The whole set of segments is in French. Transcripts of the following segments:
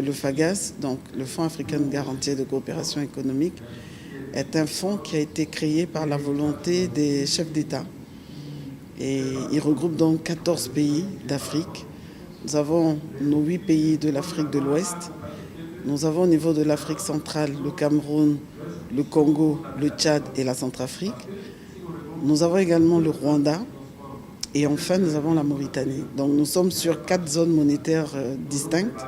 Le FAGAS, donc le Fonds africain de garantie et de coopération économique, est un fonds qui a été créé par la volonté des chefs d'État. Et il regroupe donc 14 pays d'Afrique. Nous avons nos 8 pays de l'Afrique de l'Ouest. Nous avons au niveau de l'Afrique centrale le Cameroun, le Congo, le Tchad et la Centrafrique. Nous avons également le Rwanda. Et enfin, nous avons la Mauritanie. Donc nous sommes sur 4 zones monétaires distinctes.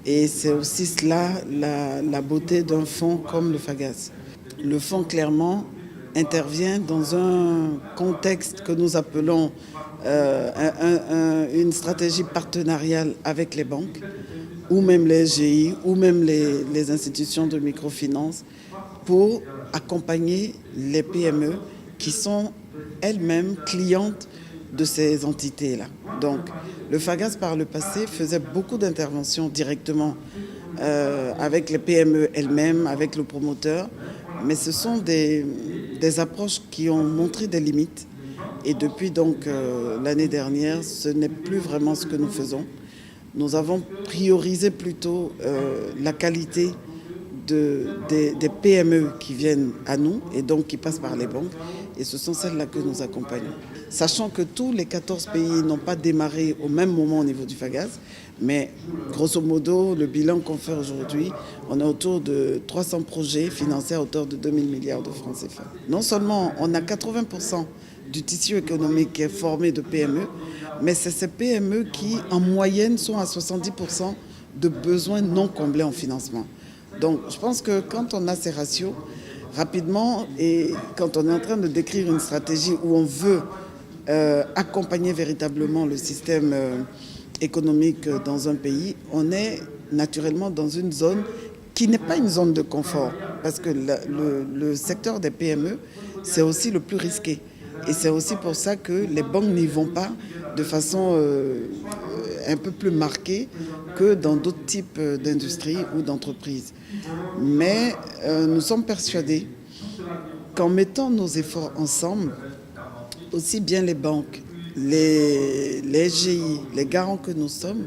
Et c'est aussi cela la beauté d'un fonds comme le FAGAS. Le fonds, clairement, intervient dans un contexte que nous appelons une stratégie partenariale avec les banques, ou même les SGI, ou même les institutions de microfinance, pour accompagner les PME qui sont elles-mêmes clientes de ces entités-là. Donc, le FAGAS, par le passé, faisait beaucoup d'interventions directement avec les PME elles-mêmes, avec le promoteur, mais ce sont des approches qui ont montré des limites. Et depuis donc l'année dernière, ce n'est plus vraiment ce que nous faisons. Nous avons priorisé plutôt la qualité des PME qui viennent à nous et donc qui passent par les banques. Et ce sont celles-là que nous accompagnons. Sachant que tous les 14 pays n'ont pas démarré au même moment au niveau du FAGAS, mais grosso modo, le bilan qu'on fait aujourd'hui, on est autour de 300 projets financés à hauteur de 2000 milliards de francs CFA. Non seulement on a 80% du tissu économique qui est formé de PME, mais c'est ces PME qui, en moyenne, sont à 70% de besoins non comblés en financement. Donc, je pense que quand on a ces ratios, rapidement, et quand on est en train de décrire une stratégie où on veut accompagner véritablement le système économique dans un pays, on est naturellement dans une zone qui n'est pas une zone de confort, parce que le secteur des PME, c'est aussi le plus risqué. Et c'est aussi pour ça que les banques n'y vont pas de façon un peu plus marquée que dans d'autres types d'industries ou d'entreprises. Mais nous sommes persuadés qu'en mettant nos efforts ensemble, aussi bien les banques, les SGI, les garants que nous sommes,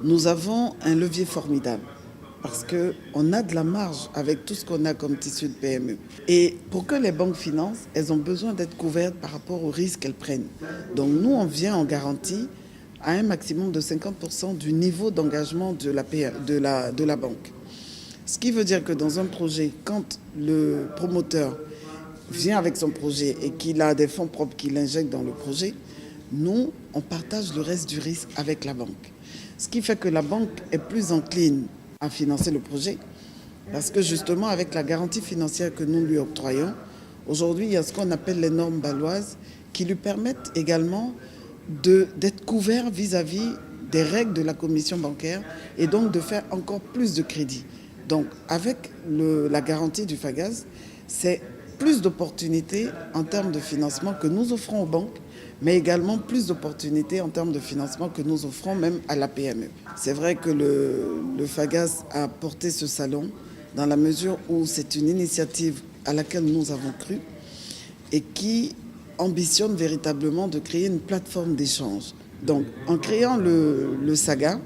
nous avons un levier formidable. Parce qu'on a de la marge avec tout ce qu'on a comme tissu de PME. Et pour que les banques financent, elles ont besoin d'être couvertes par rapport aux risques qu'elles prennent. Donc nous, on vient en garantie à un maximum de 50% du niveau d'engagement de la banque. Ce qui veut dire que dans un projet, quand le promoteur vient avec son projet et qu'il a des fonds propres qu'il injecte dans le projet, nous, on partage le reste du risque avec la banque. Ce qui fait que la banque est plus encline à financer le projet, parce que justement, avec la garantie financière que nous lui octroyons, aujourd'hui, il y a ce qu'on appelle les normes bâloises qui lui permettent également d'être couvert vis-à-vis des règles de la commission bancaire et donc de faire encore plus de crédit. Donc, avec la garantie du FAGAS, c'est plus d'opportunités en termes de financement que nous offrons aux banques, mais également plus d'opportunités en termes de financement que nous offrons même à la PME. C'est vrai que le FAGAS a porté ce salon dans la mesure où c'est une initiative à laquelle nous avons cru et qui ambitionne véritablement de créer une plateforme d'échange. Donc, en créant le SAGA,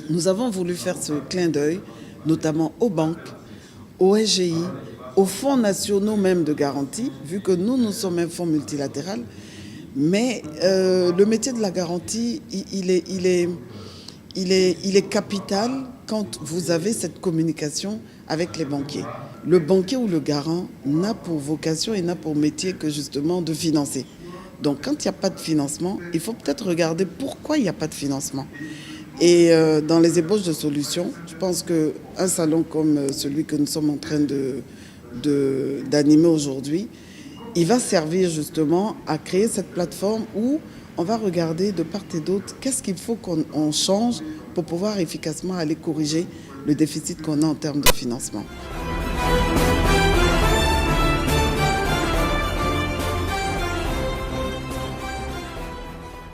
nous avons voulu faire ce clin d'œil, notamment aux banques, aux SGI, aux fonds nationaux même de garantie, vu que nous sommes un fonds multilatéral. Mais le métier de la garantie, il est capital quand vous avez cette communication avec les banquiers. Le banquier ou le garant n'a pour vocation et n'a pour métier que justement de financer. Donc quand il n'y a pas de financement, il faut peut-être regarder pourquoi il n'y a pas de financement. Et dans les ébauches de solutions, je pense qu'un salon comme celui que nous sommes en train d'animer aujourd'hui, il va servir justement à créer cette plateforme où on va regarder de part et d'autre qu'est-ce qu'il faut qu'on change pour pouvoir efficacement aller corriger le déficit qu'on a en termes de financement.